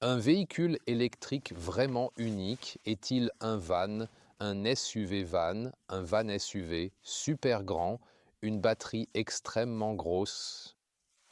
Un véhicule électrique vraiment unique est-il un van, un SUV van, un van SUV super grand, une batterie extrêmement grosse?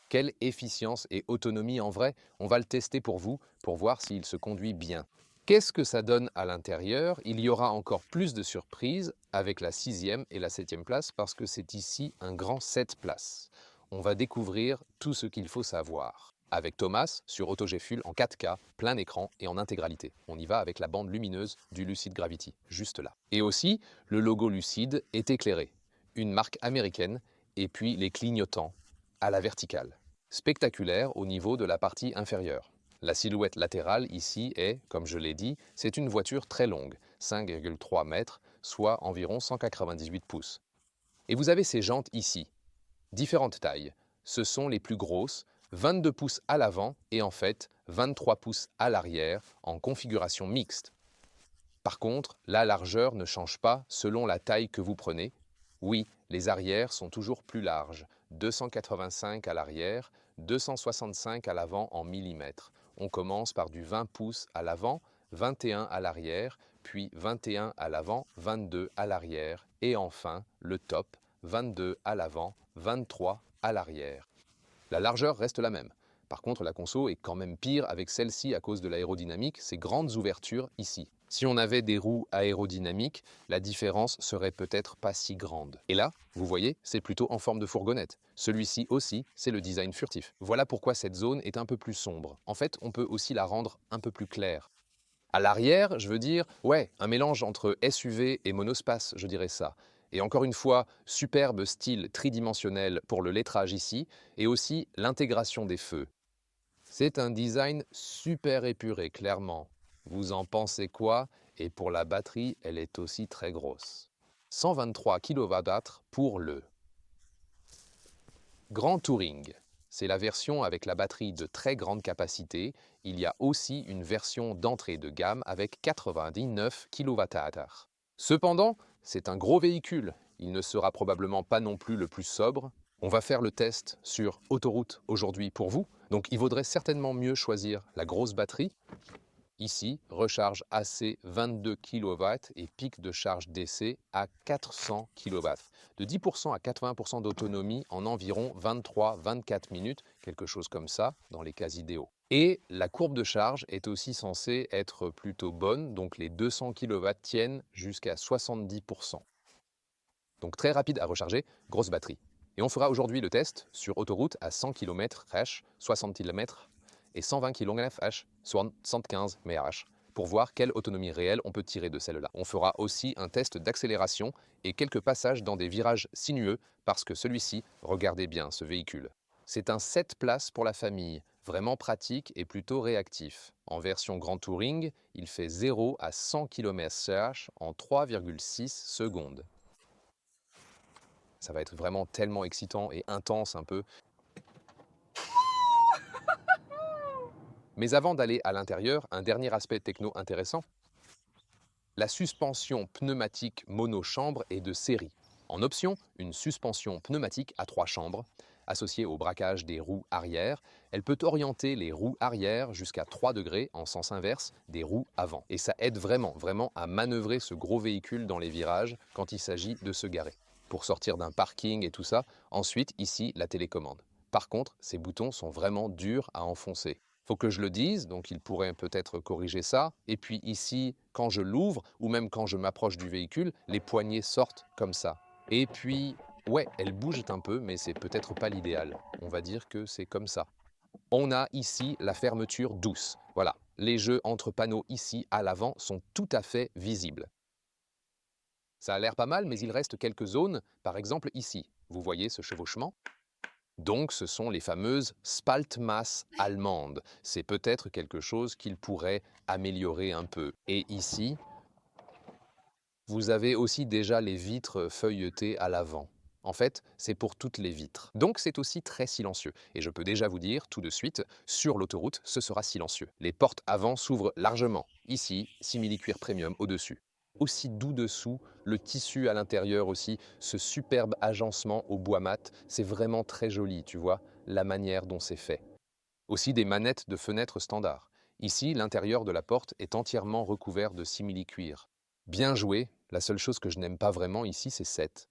Quelle efficience et autonomie en vrai? On va le tester pour vous, pour voir s'il se conduit bien. Qu'est-ce que ça donne à l'intérieur? Il y aura encore plus de surprises avec la 6e et la 7e place parce que c'est ici un grand 7 places. On va découvrir tout ce qu'il faut savoir. Avec Thomas sur AutoGFuel en 4K, plein écran et en intégralité. On y va avec la bande lumineuse du Lucid Gravity, juste là. Et aussi, le logo Lucid est éclairé. Une marque américaine et puis les clignotants à la verticale. Spectaculaire au niveau de la partie inférieure. La silhouette latérale ici est, comme je l'ai dit, c'est une voiture très longue, 5,3 mètres, soit environ 198 pouces. Et vous avez ces jantes ici, différentes tailles. Ce sont les plus grosses, 22 pouces à l'avant et en fait 23 pouces à l'arrière en configuration mixte. Par contre, la largeur ne change pas selon la taille que vous prenez. Oui, les arrières sont toujours plus larges, 285 à l'arrière, 265 à l'avant en millimètres. On commence par du 20 pouces à l'avant, 21 à l'arrière, puis 21 à l'avant, 22 à l'arrière, et enfin, le top, 22 à l'avant, 23 à l'arrière. La largeur reste la même. Par contre, la conso est quand même pire avec celle-ci à cause de l'aérodynamique, ces grandes ouvertures ici. Si on avait des roues aérodynamiques, la différence serait peut-être pas si grande. Et là, vous voyez, c'est plutôt en forme de fourgonnette. Celui-ci aussi, c'est le design furtif. Voilà pourquoi cette zone est un peu plus sombre. En fait, on peut aussi la rendre un peu plus claire. À l'arrière, je veux dire, ouais, un mélange entre SUV et monospace, je dirais ça. Et encore une fois, superbe style tridimensionnel pour le lettrage ici, et aussi l'intégration des feux. C'est un design super épuré, clairement. Vous en pensez quoi? Et pour la batterie, elle est aussi très grosse. 123 kWh pour le Grand Touring. C'est la version avec la batterie de très grande capacité. Il y a aussi une version d'entrée de gamme avec 99 kWh. Cependant, c'est un gros véhicule. Il ne sera probablement pas non plus le plus sobre. On va faire le test sur autoroute aujourd'hui pour vous. Donc il vaudrait certainement mieux choisir la grosse batterie. Ici, recharge AC 22 kW et pic de charge DC à 400 kW. De 10% à 80% d'autonomie en environ 23-24 minutes, quelque chose comme ça dans les cas idéaux. Et la courbe de charge est aussi censée être plutôt bonne, donc les 200 kW tiennent jusqu'à 70%. Donc très rapide à recharger, grosse batterie. Et on fera aujourd'hui le test sur autoroute à 100 km/h, 60 km et 120 km/h, 75 mph, pour voir quelle autonomie réelle on peut tirer de celle-là. On fera aussi un test d'accélération et quelques passages dans des virages sinueux, parce que celui-ci, regardez bien ce véhicule. C'est un 7 places pour la famille, vraiment pratique et plutôt réactif. En version Grand Touring, il fait 0 à 100 km/h en 3,6 secondes. Ça va être vraiment tellement excitant et intense un peu. Mais avant d'aller à l'intérieur, un dernier aspect techno intéressant. La suspension pneumatique monochambre est de série. En option, une suspension pneumatique à 3 chambres. Associée au braquage des roues arrière, elle peut orienter les roues arrière jusqu'à 3 degrés en sens inverse des roues avant. Et ça aide vraiment à manœuvrer ce gros véhicule dans les virages quand il s'agit de se garer. Pour sortir d'un parking et tout ça, ensuite ici la télécommande. Par contre, ces boutons sont vraiment durs à enfoncer. Faut que je le dise, donc il pourrait peut-être corriger ça. Et puis ici, quand je l'ouvre, ou même quand je m'approche du véhicule, les poignées sortent comme ça. Et puis, ouais, elles bougent un peu, mais c'est peut-être pas l'idéal. On va dire que c'est comme ça. On a ici la fermeture douce. Voilà, les jeux entre panneaux ici à l'avant sont tout à fait visibles. Ça a l'air pas mal, mais il reste quelques zones, par exemple ici. Vous voyez ce chevauchement? Donc ce sont les fameuses Spaltmaß allemandes. C'est peut-être quelque chose qu'il pourrait améliorer un peu. Et ici, vous avez aussi déjà les vitres feuilletées à l'avant. En fait, c'est pour toutes les vitres. Donc c'est aussi très silencieux. Et je peux déjà vous dire tout de suite, sur l'autoroute, ce sera silencieux. Les portes avant s'ouvrent largement. Ici, simili-cuir premium au-dessus. Aussi doux dessous, le tissu à l'intérieur aussi, ce superbe agencement au bois mat, c'est vraiment très joli, tu vois, la manière dont c'est fait. Aussi des manettes de fenêtres standard. Ici, l'intérieur de la porte est entièrement recouvert de simili-cuir. Bien joué, la seule chose que je n'aime pas vraiment ici, c'est cette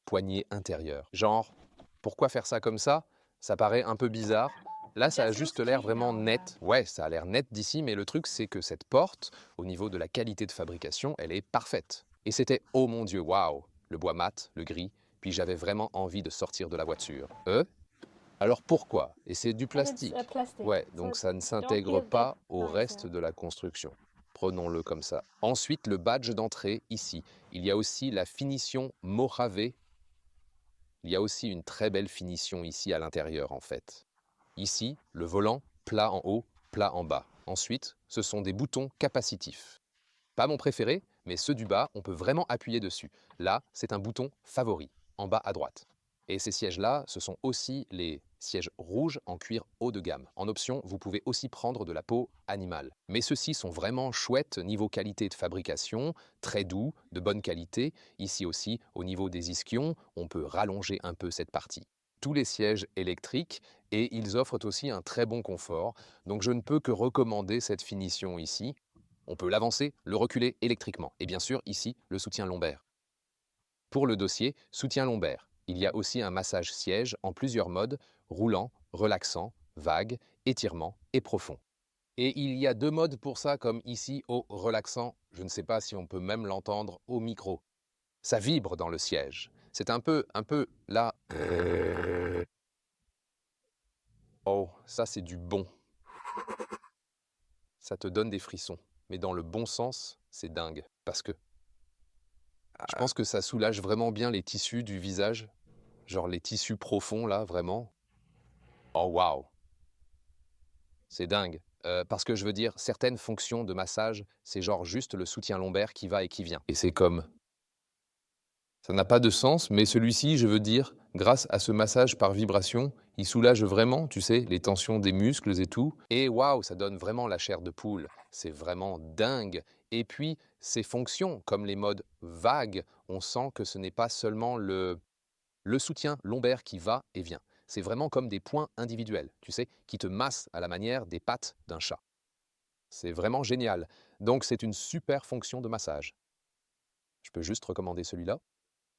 poignée intérieure. Genre, pourquoi faire ça comme ça? Ça paraît un peu bizarre. Là, ça a juste l'air vraiment net. Ouais, ça a l'air net d'ici, mais le truc, c'est que cette porte, au niveau de la qualité de fabrication, elle est parfaite. Et c'était, oh mon Dieu, waouh! Le bois mat, le gris, puis j'avais vraiment envie de sortir de la voiture. Alors pourquoi? Et c'est du And it's plastique. plastic, Ouais, so donc ça ne don't s'intègre feel that pas au nice. reste de la construction. Prenons-le comme ça. Ensuite, le badge d'entrée, ici. Il y a aussi la finition Mojave. Il y a aussi une très belle finition ici à l'intérieur, en fait. Ici, le volant, plat en haut, plat en bas. Ensuite, ce sont des boutons capacitifs. Pas mon préféré, mais ceux du bas, on peut vraiment appuyer dessus. Là, c'est un bouton favori, en bas à droite. Et ces sièges-là, ce sont aussi les sièges rouges en cuir haut de gamme. En option, vous pouvez aussi prendre de la peau animale. Mais ceux-ci sont vraiment chouettes niveau qualité de fabrication, très doux, de bonne qualité. Ici aussi, au niveau des ischions, on peut rallonger un peu cette partie. Tous les sièges électriques et ils offrent aussi un très bon confort. Donc je ne peux que recommander cette finition ici. On peut l'avancer, le reculer électriquement. Et bien sûr, ici, le soutien lombaire. Pour le dossier, soutien lombaire. Il y a aussi un massage siège en plusieurs modes, roulant, relaxant, vague, étirement et profond. Et il y a deux modes pour ça, comme ici au relaxant. Je ne sais pas si on peut même l'entendre au micro. Ça vibre dans le siège. C'est un peu là. Oh, ça c'est du bon. Ça te donne des frissons. Mais dans le bon sens, c'est dingue. Parce que je pense que ça soulage vraiment bien les tissus du visage. Genre les tissus profonds là, vraiment. Oh waouh, c'est dingue. Parce que je veux dire, certaines fonctions de massage, c'est genre juste le soutien lombaire qui va et qui vient. Et c'est comme... Ça n'a pas de sens, mais celui-ci, je veux dire, grâce à ce massage par vibration, il soulage vraiment, tu sais, les tensions des muscles et tout. Et waouh, ça donne vraiment la chair de poule. C'est vraiment dingue. Et puis, ces fonctions, comme les modes vagues, on sent que ce n'est pas seulement le soutien lombaire qui va et vient. C'est vraiment comme des points individuels, tu sais, qui te massent à la manière des pattes d'un chat. C'est vraiment génial. Donc c'est une super fonction de massage. Je peux juste recommander celui-là.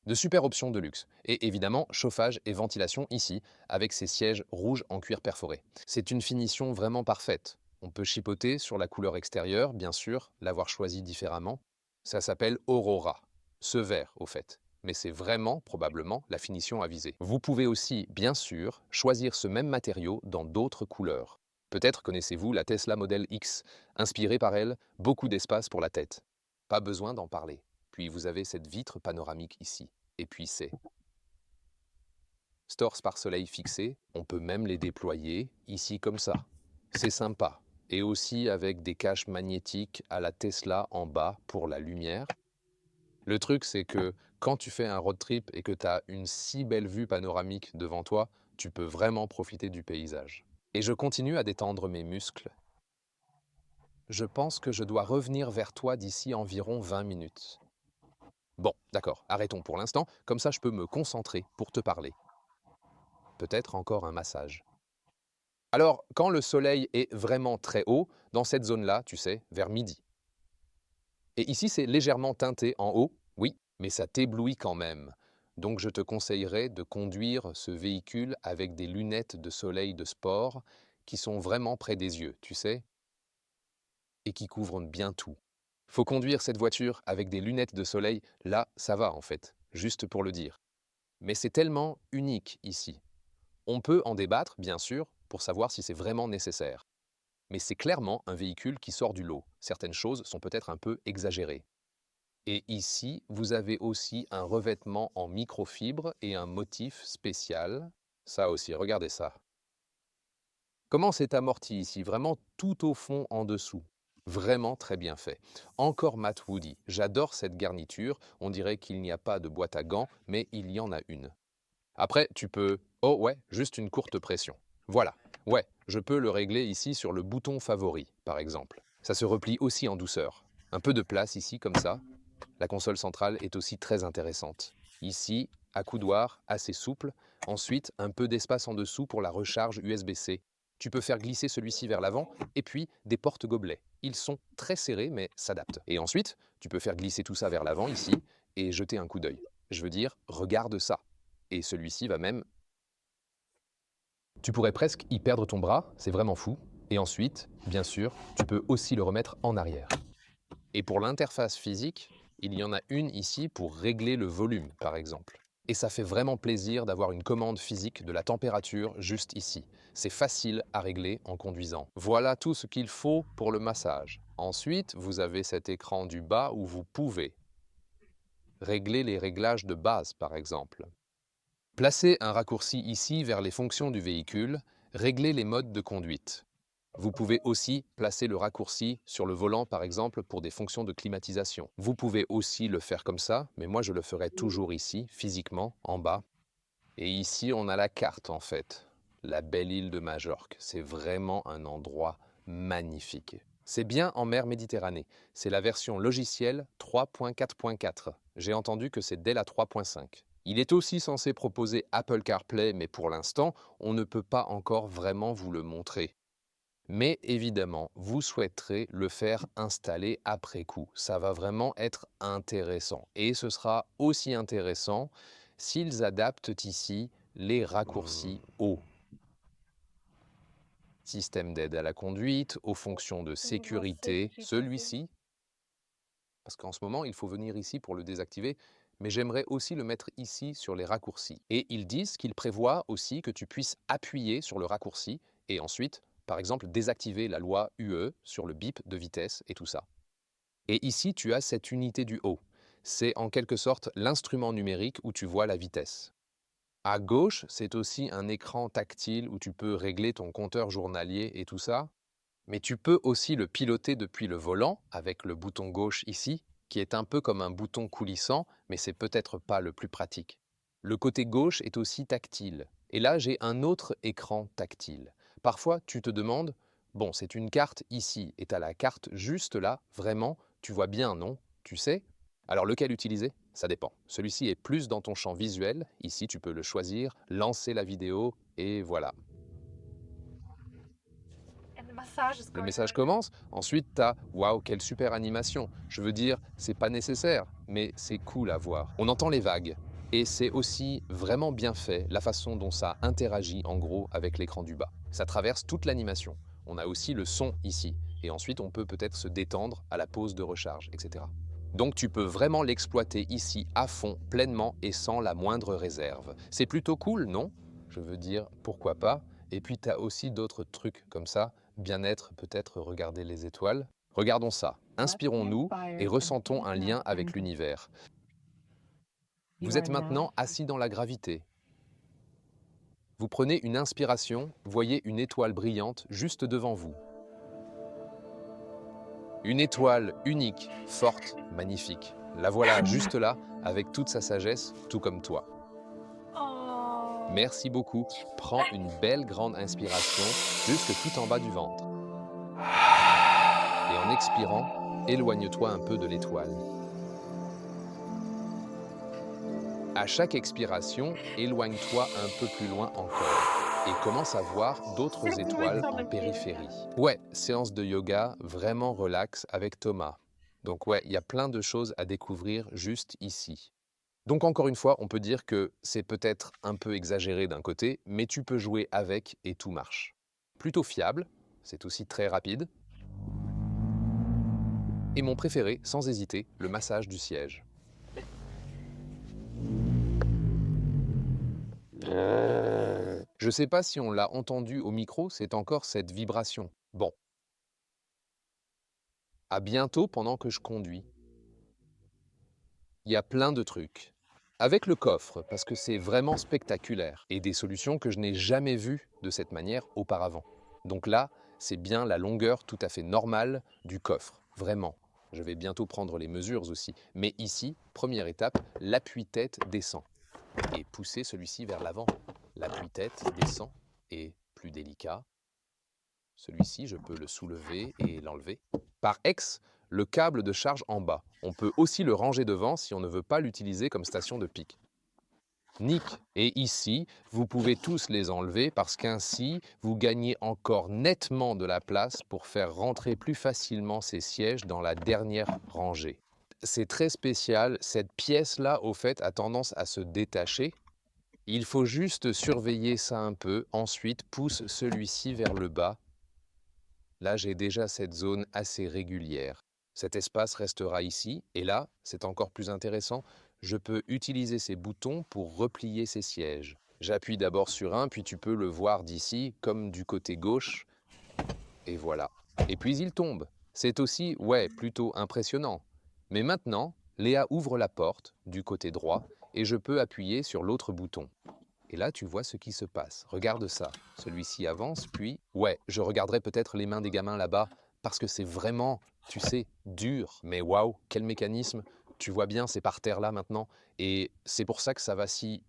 De super options de luxe. Et évidemment, chauffage et ventilation ici, avec ces sièges rouges en cuir perforé. C'est une finition vraiment parfaite. On peut chipoter sur la couleur extérieure, bien sûr, l'avoir choisi différemment. Ça s'appelle Aurora. Ce vert, au fait. Mais c'est vraiment, probablement, la finition à viser. Vous pouvez aussi, bien sûr, choisir ce même matériau dans d'autres couleurs. Peut-être connaissez-vous la Tesla Model X. Inspirée par elle, beaucoup d'espace pour la tête. Pas besoin d'en parler. Puis vous avez cette vitre panoramique ici. Et puis c'est stores par soleil fixé, on peut même les déployer ici comme ça. C'est sympa. Et aussi avec des caches magnétiques à la Tesla en bas pour la lumière. Le truc, c'est que quand tu fais un road trip et que tu as une si belle vue panoramique devant toi, tu peux vraiment profiter du paysage. Et je continue à détendre mes muscles. Je pense que je dois revenir vers toi d'ici environ 20 minutes. Bon, d'accord, arrêtons pour l'instant, comme ça je peux me concentrer pour te parler. Peut-être encore un massage. Alors, quand le soleil est vraiment très haut, dans cette zone-là, tu sais, vers midi. Et ici, c'est légèrement teinté en haut, oui, mais ça t'éblouit quand même. Donc je te conseillerais de conduire ce véhicule avec des lunettes de soleil de sport qui sont vraiment près des yeux, tu sais, et qui couvrent bien tout. Faut conduire cette voiture avec des lunettes de soleil, là, ça va en fait, juste pour le dire. Mais c'est tellement unique ici. On peut en débattre, bien sûr, pour savoir si c'est vraiment nécessaire. Mais c'est clairement un véhicule qui sort du lot. Certaines choses sont peut-être un peu exagérées. Et ici, vous avez aussi un revêtement en microfibre et un motif spécial. Ça aussi, regardez ça. Comment c'est amorti ici, vraiment tout au fond en dessous. Vraiment très bien fait. Encore Matt Woody. J'adore cette garniture. On dirait qu'il n'y a pas de boîte à gants, mais il y en a une. Après, tu peux... Oh ouais, juste une courte pression. Voilà. Ouais, je peux le régler ici sur le bouton favori, par exemple. Ça se replie aussi en douceur. Un peu de place ici, comme ça. La console centrale est aussi très intéressante. Ici, accoudoir assez souple. Ensuite, un peu d'espace en dessous pour la recharge USB-C. Tu peux faire glisser celui-ci vers l'avant et puis des porte-gobelets. Ils sont très serrés mais s'adaptent. Et ensuite, tu peux faire glisser tout ça vers l'avant ici et jeter un coup d'œil. Je veux dire, regarde ça. Et celui-ci va même... Tu pourrais presque y perdre ton bras, c'est vraiment fou. Et ensuite, bien sûr, tu peux aussi le remettre en arrière. Et pour l'interface physique, il y en a une ici pour régler le volume, par exemple. Et ça fait vraiment plaisir d'avoir une commande physique de la température juste ici. C'est facile à régler en conduisant. Voilà tout ce qu'il faut pour le massage. Ensuite, vous avez cet écran du bas où vous pouvez régler les réglages de base, par exemple. Placez un raccourci ici vers les fonctions du véhicule, réglez les modes de conduite. Vous pouvez aussi placer le raccourci sur le volant, par exemple, pour des fonctions de climatisation. Vous pouvez aussi le faire comme ça, mais moi je le ferai toujours ici, physiquement, en bas. Et ici, on a la carte, en fait. La belle île de Majorque. C'est vraiment un endroit magnifique. C'est bien en mer Méditerranée. C'est la version logicielle 3.4.4. J'ai entendu que c'est dès la 3.5. Il est aussi censé proposer Apple CarPlay, mais pour l'instant, on ne peut pas encore vraiment vous le montrer. Mais évidemment, vous souhaiterez le faire installer après coup. Ça va vraiment être intéressant. Et ce sera aussi intéressant s'ils adaptent ici les raccourcis au système d'aide à la conduite, aux fonctions de sécurité, celui-ci, parce qu'en ce moment, il faut venir ici pour le désactiver, mais j'aimerais aussi le mettre ici sur les raccourcis. Et ils disent qu'ils prévoient aussi que tu puisses appuyer sur le raccourci et ensuite, par exemple, désactiver la loi UE sur le bip de vitesse et tout ça. Et ici, tu as cette unité du haut. C'est en quelque sorte l'instrument numérique où tu vois la vitesse. À gauche, c'est aussi un écran tactile où tu peux régler ton compteur journalier et tout ça. Mais tu peux aussi le piloter depuis le volant avec le bouton gauche ici, qui est un peu comme un bouton coulissant, mais c'est peut-être pas le plus pratique. Le côté gauche est aussi tactile. Et là, j'ai un autre écran tactile. Parfois, tu te demandes, bon, c'est une carte ici, et tu as la carte juste là, vraiment, tu vois bien, non? Tu sais? Alors lequel utiliser? Ça dépend. Celui-ci est plus dans ton champ visuel, ici tu peux le choisir, lancer la vidéo, et voilà. Le message commence, ensuite tu as « Waouh, quelle super animation !» Je veux dire, c'est pas nécessaire, mais c'est cool à voir. On entend les vagues, et c'est aussi vraiment bien fait, la façon dont ça interagit en gros avec l'écran du bas. Ça traverse toute l'animation. On a aussi le son ici, et ensuite on peut peut-être se détendre à la pause de recharge, etc. Donc tu peux vraiment l'exploiter ici à fond, pleinement et sans la moindre réserve. C'est plutôt cool, non? Je veux dire, pourquoi pas? Et puis tu as aussi d'autres trucs comme ça, bien-être, peut-être regarder les étoiles. Regardons ça, inspirons-nous et ressentons un lien avec l'univers. Vous êtes maintenant assis dans la gravité. Vous prenez une inspiration, voyez une étoile brillante juste devant vous. Une étoile unique, forte, magnifique. La voilà juste là, avec toute sa sagesse, tout comme toi. Merci beaucoup. Prends une belle grande inspiration jusque tout en bas du ventre. Et en expirant, éloigne-toi un peu de l'étoile. À chaque expiration, éloigne-toi un peu plus loin encore et commence à voir d'autres étoiles en périphérie. Ouais, séance de yoga vraiment relax avec Thomas. Donc ouais, il y a plein de choses à découvrir juste ici. Donc encore une fois, on peut dire que c'est peut-être un peu exagéré d'un côté, mais tu peux jouer avec et tout marche. Plutôt fiable, c'est aussi très rapide. Et mon préféré, sans hésiter, le massage du siège. Je sais pas si on l'a entendu au micro, c'est encore cette vibration. Bon. À bientôt pendant que je conduis. Il y a plein de trucs. Avec le coffre, parce que c'est vraiment spectaculaire, et des solutions que je n'ai jamais vues de cette manière auparavant. Donc là, c'est bien la longueur tout à fait normale du coffre, vraiment. Je vais bientôt prendre les mesures aussi. Mais ici, première étape, l'appui-tête descend. Et pousser celui-ci vers l'avant. L'appui-tête descend et plus délicat. Celui-ci, je peux le soulever et l'enlever. Par X, le câble de charge en bas. On peut aussi le ranger devant si on ne veut pas l'utiliser comme station de pic. Nick. Et ici, vous pouvez tous les enlever parce qu'ainsi, vous gagnez encore nettement de la place pour faire rentrer plus facilement ces sièges dans la dernière rangée. C'est très spécial, cette pièce-là, au fait, a tendance à se détacher. Il faut juste surveiller ça un peu, ensuite pousse celui-ci vers le bas. Là, j'ai déjà cette zone assez régulière. Cet espace restera ici, et là, c'est encore plus intéressant, je peux utiliser ces boutons pour replier ces sièges. J'appuie d'abord sur un, puis tu peux le voir d'ici, comme du côté gauche, et voilà. Et puis il tombe. C'est aussi, ouais, plutôt impressionnant. Mais maintenant, Léa ouvre la porte du côté droit, et je peux appuyer sur l'autre bouton. Et là, tu vois ce qui se passe. Regarde ça. Celui-ci avance, puis... Ouais, je regarderai peut-être les mains des gamins là-bas, parce que c'est vraiment, tu sais, dur. Mais waouh, quel mécanisme. Tu vois bien, c'est par terre là maintenant. Et c'est pour ça que ça va si...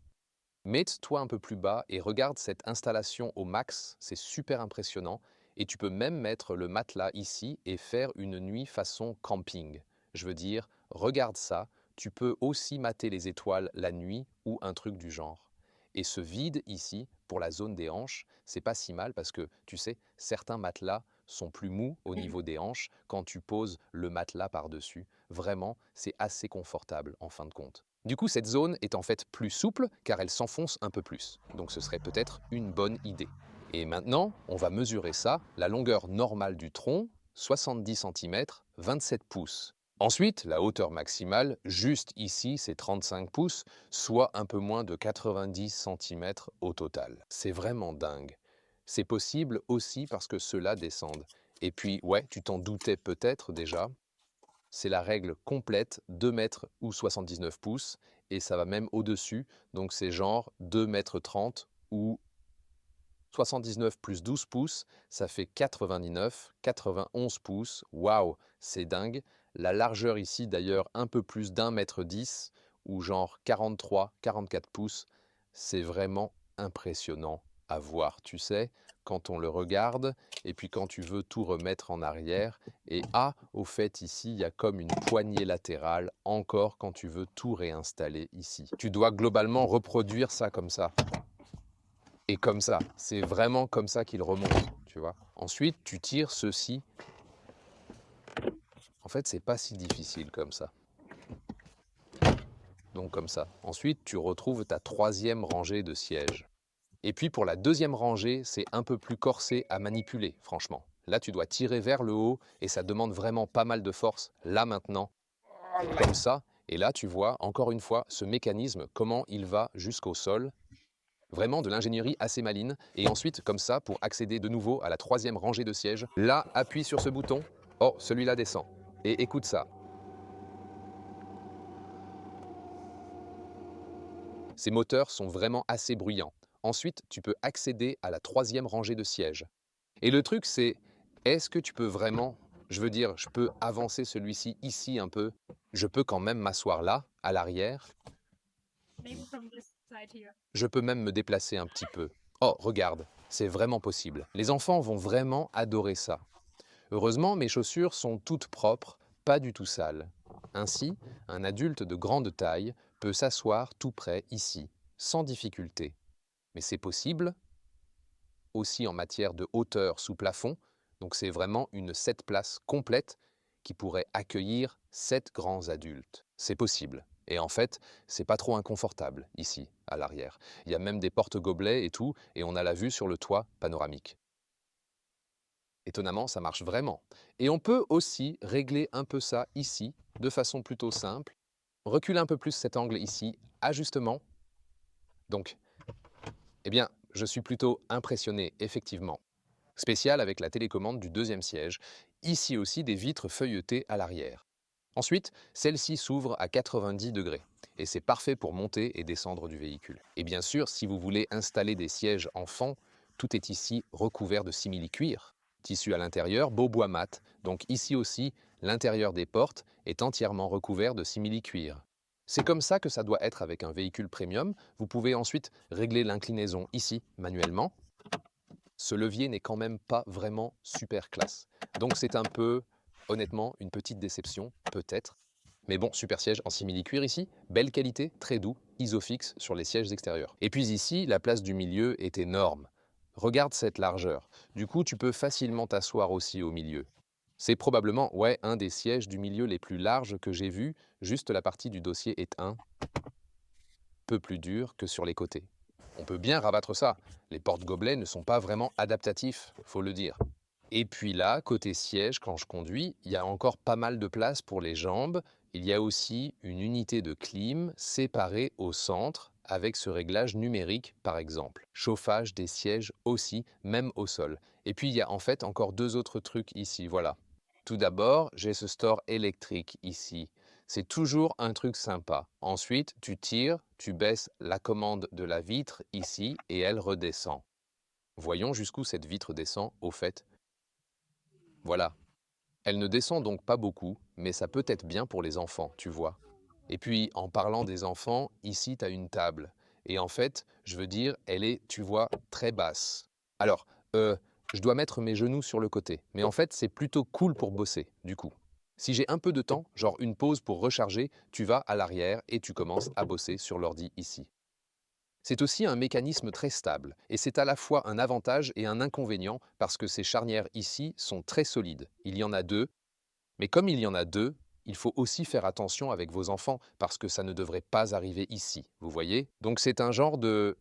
Mets-toi un peu plus bas et regarde cette installation au max. C'est super impressionnant. Et tu peux même mettre le matelas ici et faire une nuit façon camping. Je veux dire, regarde ça. Tu peux aussi mater les étoiles la nuit ou un truc du genre. Et ce vide ici, pour la zone des hanches, c'est pas si mal parce que, tu sais, certains matelas sont plus mous au niveau des hanches quand tu poses le matelas par-dessus. Vraiment, c'est assez confortable en fin de compte. Du coup, cette zone est en fait plus souple car elle s'enfonce un peu plus. Donc ce serait peut-être une bonne idée. Et maintenant, on va mesurer ça, la longueur normale du tronc, 70 cm, 27 pouces. Ensuite, la hauteur maximale, juste ici, c'est 35 pouces, soit un peu moins de 90 cm au total. C'est vraiment dingue. C'est possible aussi parce que ceux-là descendent. Et puis, ouais, tu t'en doutais peut-être déjà, c'est la règle complète, 2 mètres ou 79 pouces, et ça va même au-dessus, donc c'est genre 2 mètres 30 ou 79 plus 12 pouces, ça fait 99, 91 pouces, waouh, c'est dingue. La largeur ici d'ailleurs un peu plus d'un mètre 10, ou genre 43, 44 pouces, c'est vraiment impressionnant à voir, tu sais, quand on le regarde, et puis quand tu veux tout remettre en arrière. Et ah, au fait ici, il y a comme une poignée latérale, encore quand tu veux tout réinstaller ici. Tu dois globalement reproduire ça comme ça. Et comme ça, c'est vraiment comme ça qu'il remonte, tu vois. Ensuite, tu tires ceci. En fait, c'est pas si difficile comme ça. Donc comme ça. Ensuite, tu retrouves ta troisième rangée de sièges. Et puis pour la deuxième rangée, c'est un peu plus corsé à manipuler, franchement. Là, tu dois tirer vers le haut et ça demande vraiment pas mal de force, là maintenant, comme ça. Et là, tu vois, encore une fois, ce mécanisme, comment il va jusqu'au sol. Vraiment de l'ingénierie assez maline. Et ensuite, comme ça, pour accéder de nouveau à la troisième rangée de sièges, là, appuie sur ce bouton. Oh, celui-là descend. Et écoute ça. Ces moteurs sont vraiment assez bruyants. Ensuite, tu peux accéder à la troisième rangée de sièges. Et le truc, c'est, est-ce que tu peux vraiment, je veux dire, je peux avancer celui-ci ici un peu. Je peux quand même m'asseoir là, à l'arrière. Je peux même me déplacer un petit peu. Oh, regarde, c'est vraiment possible. Les enfants vont vraiment adorer ça. Heureusement, mes chaussures sont toutes propres, pas du tout sales. Ainsi, un adulte de grande taille peut s'asseoir tout près ici, sans difficulté. Mais c'est possible aussi en matière de hauteur sous plafond, donc c'est vraiment une 7 places complète qui pourrait accueillir 7 grands adultes. C'est possible. Et en fait, c'est pas trop inconfortable ici, à l'arrière. Il y a même des porte-gobelets et tout, et on a la vue sur le toit panoramique. Étonnamment, ça marche vraiment. Et on peut aussi régler un peu ça ici, de façon plutôt simple. Recule un peu plus cet angle ici, ajustement. Donc, eh bien, je suis plutôt impressionné, effectivement. Spécial avec la télécommande du deuxième siège. Ici aussi, des vitres feuilletées à l'arrière. Ensuite, celle-ci s'ouvre à 90 degrés. Et c'est parfait pour monter et descendre du véhicule. Et bien sûr, si vous voulez installer des sièges enfants, tout est ici recouvert de simili-cuir. Tissu à l'intérieur, beau bois mat. Donc ici aussi, l'intérieur des portes est entièrement recouvert de simili-cuir. C'est comme ça que ça doit être avec un véhicule premium. Vous pouvez ensuite régler l'inclinaison ici, manuellement. Ce levier n'est quand même pas vraiment super classe. Donc c'est un peu, honnêtement, une petite déception, peut-être. Mais bon, super siège en simili-cuir ici, belle qualité, très doux, Isofix sur les sièges extérieurs. Et puis ici, la place du milieu est énorme. Regarde cette largeur. Du coup, tu peux facilement t'asseoir aussi au milieu. C'est probablement, ouais, un des sièges du milieu les plus larges que j'ai vu, juste la partie du dossier est un peu plus dure que sur les côtés. On peut bien rabattre ça. Les porte-gobelets ne sont pas vraiment adaptatifs, faut le dire. Et puis là, côté siège, quand je conduis, il y a encore pas mal de place pour les jambes. Il y a aussi une unité de clim séparée au centre avec ce réglage numérique par exemple. Chauffage des sièges aussi, même au sol. Et puis il y a en fait encore deux autres trucs ici, voilà. Tout d'abord, j'ai ce store électrique ici. C'est toujours un truc sympa. Ensuite, tu tires, tu baisses la commande de la vitre ici et elle redescend. Voyons jusqu'où cette vitre descend au fait. Voilà. Elle ne descend donc pas beaucoup, mais ça peut être bien pour les enfants, tu vois. Et puis, en parlant des enfants, ici, tu as une table. Et en fait, je veux dire, elle est, tu vois, très basse. Alors, je dois mettre mes genoux sur le côté. Mais en fait, c'est plutôt cool pour bosser, du coup. Si j'ai un peu de temps, genre une pause pour recharger, tu vas à l'arrière et tu commences à bosser sur l'ordi ici. C'est aussi un mécanisme très stable, et c'est à la fois un avantage et un inconvénient parce que ces charnières ici sont très solides. Il y en a deux, mais comme il y en a deux, il faut aussi faire attention avec vos enfants parce que ça ne devrait pas arriver ici, vous voyez? Donc c'est un genre de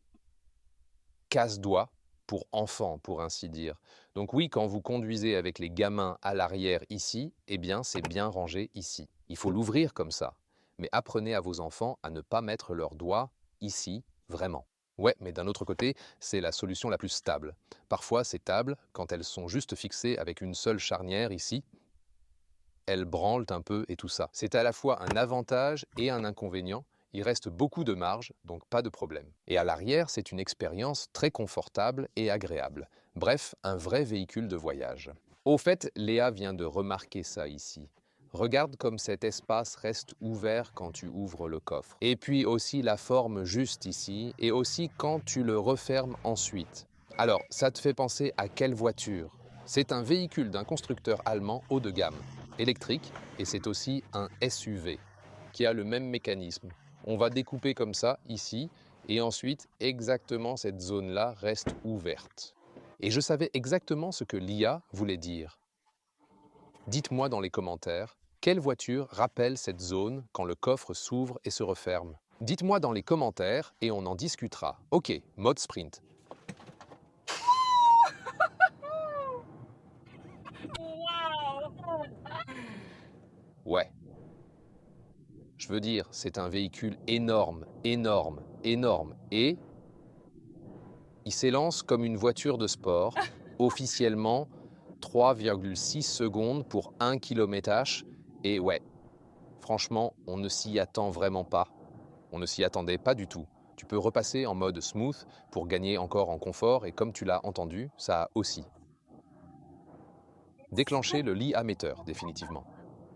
casse-doigt pour enfants, pour ainsi dire. Donc oui, quand vous conduisez avec les gamins à l'arrière ici, eh bien c'est bien rangé ici. Il faut l'ouvrir comme ça. Mais apprenez à vos enfants à ne pas mettre leurs doigts ici, vraiment. Ouais, mais d'un autre côté, c'est la solution la plus stable. Parfois, ces tables, quand elles sont juste fixées avec une seule charnière ici, elles branlent un peu et tout ça. C'est à la fois un avantage et un inconvénient. Il reste beaucoup de marge, donc pas de problème. Et à l'arrière, c'est une expérience très confortable et agréable. Bref, un vrai véhicule de voyage. Au fait, Léa vient de remarquer ça ici. Regarde comme cet espace reste ouvert quand tu ouvres le coffre. Et puis aussi la forme juste ici, et aussi quand tu le refermes ensuite. Alors, ça te fait penser à quelle voiture? C'est un véhicule d'un constructeur allemand haut de gamme, électrique, et c'est aussi un SUV, qui a le même mécanisme. On va découper comme ça, ici, et ensuite, exactement cette zone-là reste ouverte. Et je savais exactement ce que l'IA voulait dire. Dites-moi dans les commentaires, quelle voiture rappelle cette zone quand le coffre s'ouvre et se referme? Dites-moi dans les commentaires et on en discutera. Ok, mode sprint. Ouais. Je veux dire, c'est un véhicule énorme, énorme, énorme. Et il s'élance comme une voiture de sport, officiellement 3,6 secondes pour 1 km/h. Et ouais, franchement, on ne s'y attend vraiment pas. On ne s'y attendait pas du tout. Tu peux repasser en mode smooth pour gagner encore en confort et comme tu l'as entendu, ça a aussi déclenché le lit émetteur définitivement.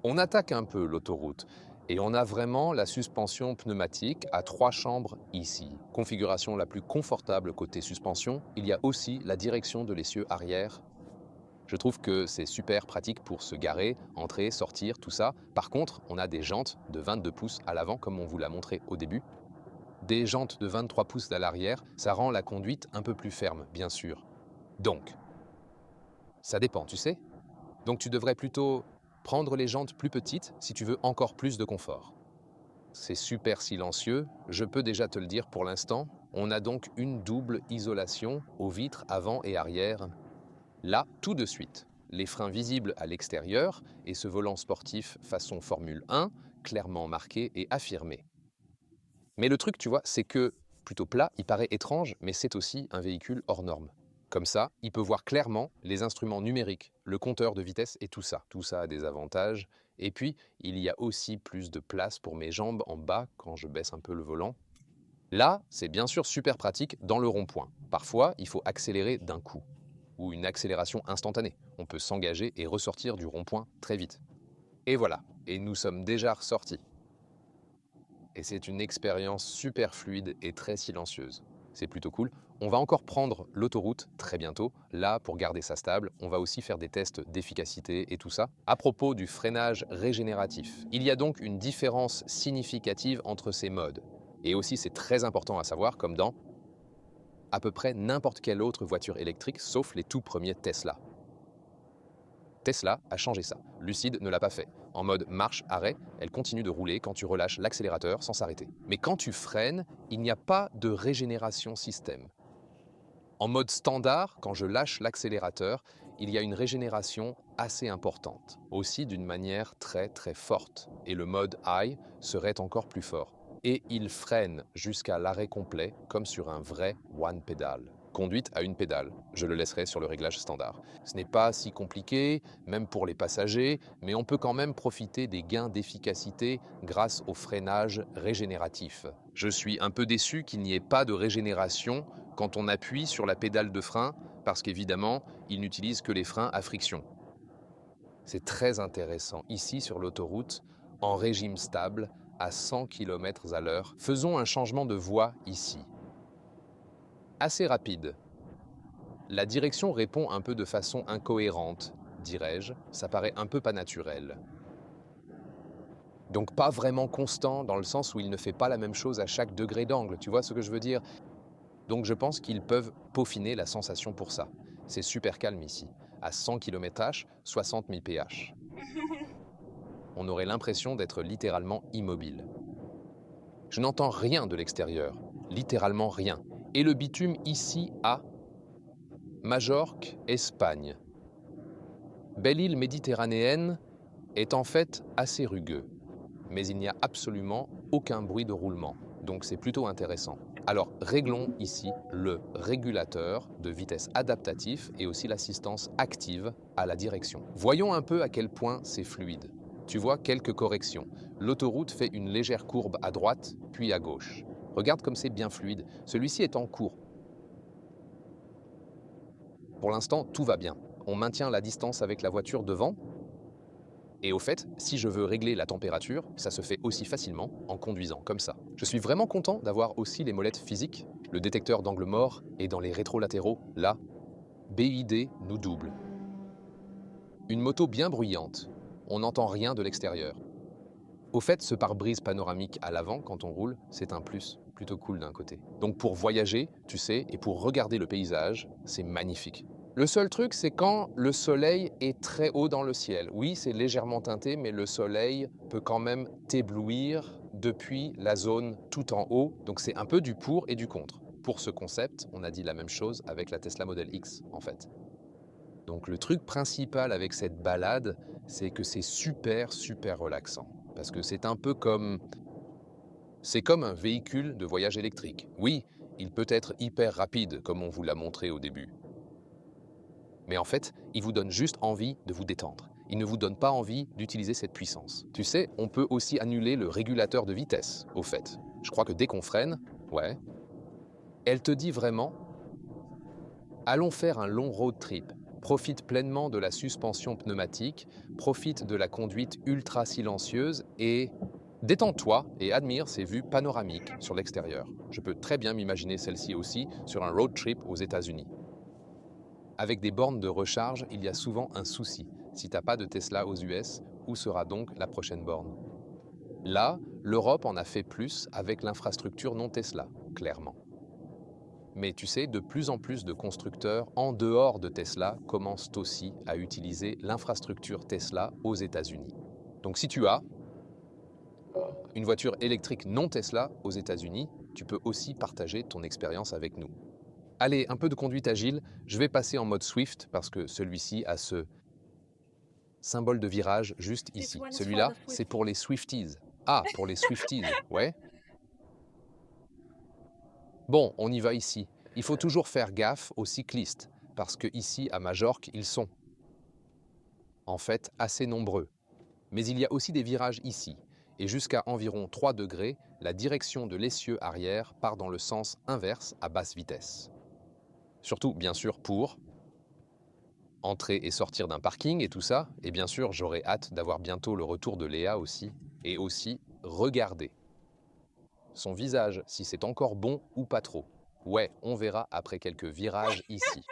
On attaque un peu l'autoroute et on a vraiment la suspension pneumatique à 3 chambres ici. Configuration la plus confortable côté suspension, il y a aussi la direction de l'essieu arrière. Je trouve que c'est super pratique pour se garer, entrer, sortir, tout ça. Par contre, on a des jantes de 22 pouces à l'avant comme on vous l'a montré au début. Des jantes de 23 pouces à l'arrière, ça rend la conduite un peu plus ferme, bien sûr. Donc, ça dépend, tu sais. Donc tu devrais plutôt prendre les jantes plus petites si tu veux encore plus de confort. C'est super silencieux, je peux déjà te le dire pour l'instant. On a donc une double isolation aux vitres avant et arrière. Là, tout de suite, les freins visibles à l'extérieur et ce volant sportif façon Formule 1, clairement marqué et affirmé. Mais le truc, tu vois, c'est que, plutôt plat, il paraît étrange, mais c'est aussi un véhicule hors norme. Comme ça, il peut voir clairement les instruments numériques, le compteur de vitesse et tout ça. Tout ça a des avantages. Et puis, il y a aussi plus de place pour mes jambes en bas quand je baisse un peu le volant. Là, c'est bien sûr super pratique dans le rond-point. Parfois, il faut accélérer d'un coup, ou une accélération instantanée. On peut s'engager et ressortir du rond-point très vite. Et voilà, et nous sommes déjà ressortis. Et c'est une expérience super fluide et très silencieuse. c'est plutôt cool. On va encore prendre l'autoroute très bientôt. Là, pour garder ça stable, on va aussi faire des tests d'efficacité et tout ça. À propos du freinage régénératif, il y a donc une différence significative entre ces modes. Et aussi, c'est très important à savoir, comme dans à peu près n'importe quelle autre voiture électrique, sauf les tout premiers Tesla. Tesla a changé ça. Lucid ne l'a pas fait. En mode marche-arrêt, elle continue de rouler quand tu relâches l'accélérateur sans s'arrêter. Mais quand tu freines, il n'y a pas de régénération système. En mode standard, quand je lâche l'accélérateur, il y a une régénération assez importante, aussi d'une manière très très forte. Et le mode high serait encore plus fort. Et il freine jusqu'à l'arrêt complet, comme sur un vrai one pedal. Conduite à une pédale, je le laisserai sur le réglage standard. Ce n'est pas si compliqué, même pour les passagers, mais on peut quand même profiter des gains d'efficacité grâce au freinage régénératif. Je suis un peu déçu qu'il n'y ait pas de régénération quand on appuie sur la pédale de frein, parce qu'évidemment, il n'utilise que les freins à friction. C'est très intéressant. Ici, sur l'autoroute, en régime stable, à 100 km/h, faisons un changement de voie ici. Assez rapide. La direction répond un peu de façon incohérente, dirais-je. Ça paraît un peu pas naturel. Donc pas vraiment constant, dans le sens où il ne fait pas la même chose à chaque degré d'angle. Tu vois ce que je veux dire? Donc je pense qu'ils peuvent peaufiner la sensation pour ça. C'est super calme ici. À 100 km/h, 60 mph. On aurait l'impression d'être littéralement immobile. Je n'entends rien de l'extérieur, littéralement rien. Et le bitume ici à Majorque, Espagne. Belle île méditerranéenne est en fait assez rugueux, mais il n'y a absolument aucun bruit de roulement, donc c'est plutôt intéressant. Alors réglons ici le régulateur de vitesse adaptatif et aussi l'assistance active à la direction. Voyons un peu à quel point c'est fluide. Tu vois quelques corrections. L'autoroute fait une légère courbe à droite, puis à gauche. Regarde comme c'est bien fluide. Celui-ci est en cours. Pour l'instant, tout va bien. On maintient la distance avec la voiture devant. Et au fait, si je veux régler la température, ça se fait aussi facilement en conduisant comme ça. Je suis vraiment content d'avoir aussi les molettes physiques, le détecteur d'angle mort et dans les rétrolatéraux, là, BID nous double. Une moto bien bruyante. On n'entend rien de l'extérieur. Au fait, ce pare-brise panoramique à l'avant, quand on roule, c'est un plus, plutôt cool d'un côté. Donc pour voyager, tu sais, et pour regarder le paysage, c'est magnifique. Le seul truc, c'est quand le soleil est très haut dans le ciel. Oui, c'est légèrement teinté, mais le soleil peut quand même t'éblouir depuis la zone tout en haut. Donc c'est un peu du pour et du contre. Pour ce concept, on a dit la même chose avec la Tesla Model X, en fait. Donc le truc principal avec cette balade, c'est que c'est super, super relaxant. Parce que c'est un peu comme... C'est comme un véhicule de voyage électrique. Oui, il peut être hyper rapide, comme on vous l'a montré au début. Mais en fait, il vous donne juste envie de vous détendre. Il ne vous donne pas envie d'utiliser cette puissance. Tu sais, on peut aussi annuler le régulateur de vitesse, au fait. Je crois que dès qu'on freine, ouais, elle te dit vraiment, allons faire un long road trip. Profite pleinement de la suspension pneumatique, profite de la conduite ultra silencieuse et détends-toi et admire ces vues panoramiques sur l'extérieur. Je peux très bien m'imaginer celle-ci aussi sur un road trip aux États-Unis. Avec des bornes de recharge, il y a souvent un souci. Si t'as pas de Tesla aux US, où sera donc la prochaine borne? Là, l'Europe en a fait plus avec l'infrastructure non Tesla, clairement. Mais tu sais, de plus en plus de constructeurs en dehors de Tesla commencent aussi à utiliser l'infrastructure Tesla aux États-Unis. Donc si tu as une voiture électrique non Tesla aux États-Unis, tu peux aussi partager ton expérience avec nous. Allez, un peu de conduite agile, je vais passer en mode Swift parce que celui-ci a ce symbole de virage juste ici. Celui-là, c'est pour les Swifties. Ah, pour les Swifties, ouais. Bon, on y va ici. Il faut toujours faire gaffe aux cyclistes parce que ici, à Majorque, ils sont en fait assez nombreux. Mais il y a aussi des virages ici. Et jusqu'à environ 3 degrés, la direction de l'essieu arrière part dans le sens inverse à basse vitesse. Surtout, bien sûr, pour entrer et sortir d'un parking et tout ça. Et bien sûr, j'aurai hâte d'avoir bientôt le retour de Léa aussi. Et aussi, regarder son visage, si c'est encore bon ou pas trop. Ouais, on verra après quelques virages ici.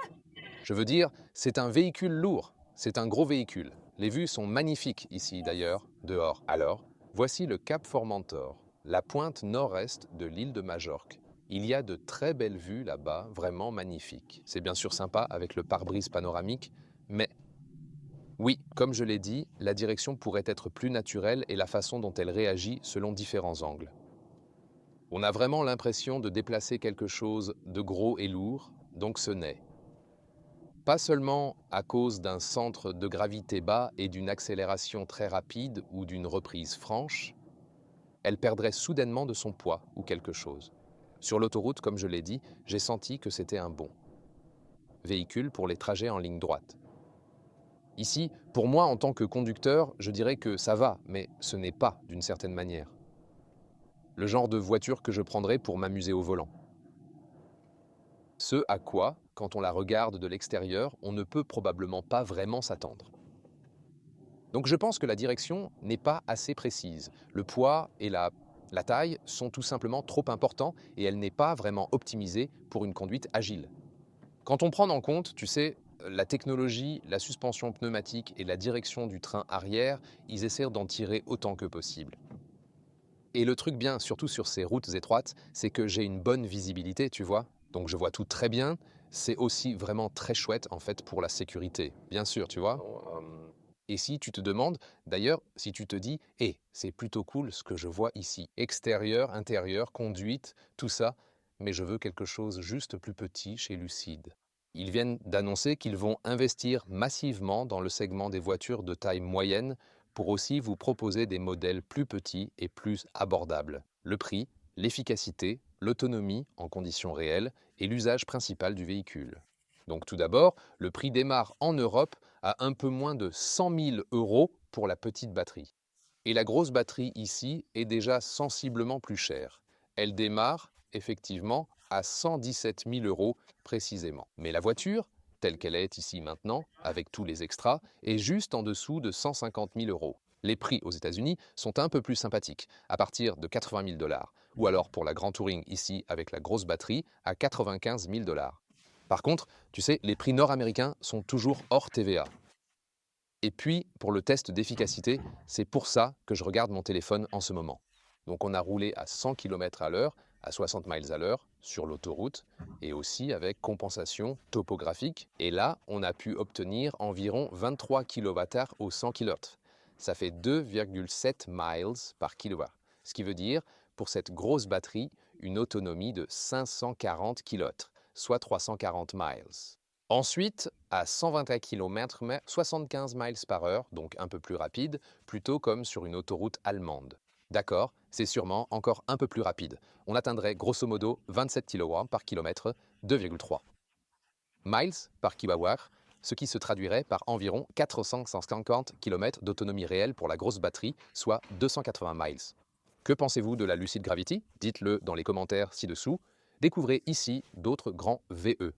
Je veux dire, c'est un véhicule lourd, c'est un gros véhicule. Les vues sont magnifiques ici d'ailleurs, dehors. Alors, voici le Cap Formentor, la pointe nord-est de l'île de Majorque. Il y a de très belles vues là-bas, vraiment magnifiques. C'est bien sûr sympa avec le pare-brise panoramique, mais oui, comme je l'ai dit, la direction pourrait être plus naturelle et la façon dont elle réagit selon différents angles. On a vraiment l'impression de déplacer quelque chose de gros et lourd, donc ce n'est pas seulement à cause d'un centre de gravité bas et d'une accélération très rapide ou d'une reprise franche, elle perdrait soudainement de son poids ou quelque chose. Sur l'autoroute, comme je l'ai dit, j'ai senti que c'était un bon véhicule pour les trajets en ligne droite. Ici, pour moi en tant que conducteur, je dirais que ça va, mais ce n'est pas d'une certaine manière le genre de voiture que je prendrais pour m'amuser au volant. Ce à quoi, quand on la regarde de l'extérieur, on ne peut probablement pas vraiment s'attendre. Donc je pense que la direction n'est pas assez précise. Le poids et la taille sont tout simplement trop importants et elle n'est pas vraiment optimisée pour une conduite agile. Quand on prend en compte, tu sais, la technologie, la suspension pneumatique et la direction du train arrière, ils essaient d'en tirer autant que possible. Et le truc bien, surtout sur ces routes étroites, c'est que j'ai une bonne visibilité, tu vois. Donc je vois tout très bien. C'est aussi vraiment très chouette en fait pour la sécurité, bien sûr, tu vois. Et si tu te demandes, d'ailleurs, si tu te dis, c'est plutôt cool ce que je vois ici, extérieur, intérieur, conduite, tout ça, mais je veux quelque chose juste plus petit chez Lucide. Ils viennent d'annoncer qu'ils vont investir massivement dans le segment des voitures de taille moyenne pour aussi vous proposer des modèles plus petits et plus abordables. Le prix, l'efficacité, l'autonomie en conditions réelles et l'usage principal du véhicule. Donc tout d'abord, le prix démarre en Europe à un peu moins de 100 000 € pour la petite batterie. Et la grosse batterie ici est déjà sensiblement plus chère. Elle démarre effectivement à 117 000 € précisément. Mais la voiture, telle qu'elle est ici maintenant, avec tous les extras, est juste en dessous de 150 000 €. Les prix aux États-Unis sont un peu plus sympathiques, à partir de 80 000 $, ou alors pour la Grand Touring ici avec la grosse batterie à 95 000 $. Par contre, tu sais, les prix nord-américains sont toujours hors TVA. Et puis, pour le test d'efficacité, c'est pour ça que je regarde mon téléphone en ce moment. Donc on a roulé à 100 km à l'heure, à 60 miles à l'heure sur l'autoroute, et aussi avec compensation topographique. Et là, on a pu obtenir environ 23 kWh au 100 km. Ça fait 2,7 miles par kW. Ce qui veut dire, pour cette grosse batterie, une autonomie de 540 km, soit 340 miles. Ensuite, à 121 km, 75 miles par heure, donc un peu plus rapide, plutôt comme sur une autoroute allemande. D'accord, c'est sûrement encore un peu plus rapide. On atteindrait grosso modo 27 kW par kilomètre, 2,3 miles par kWh, ce qui se traduirait par environ 450 km d'autonomie réelle pour la grosse batterie, soit 280 miles. Que pensez-vous de la Lucid Gravity? Dites-le dans les commentaires ci-dessous. Découvrez ici d'autres grands VE.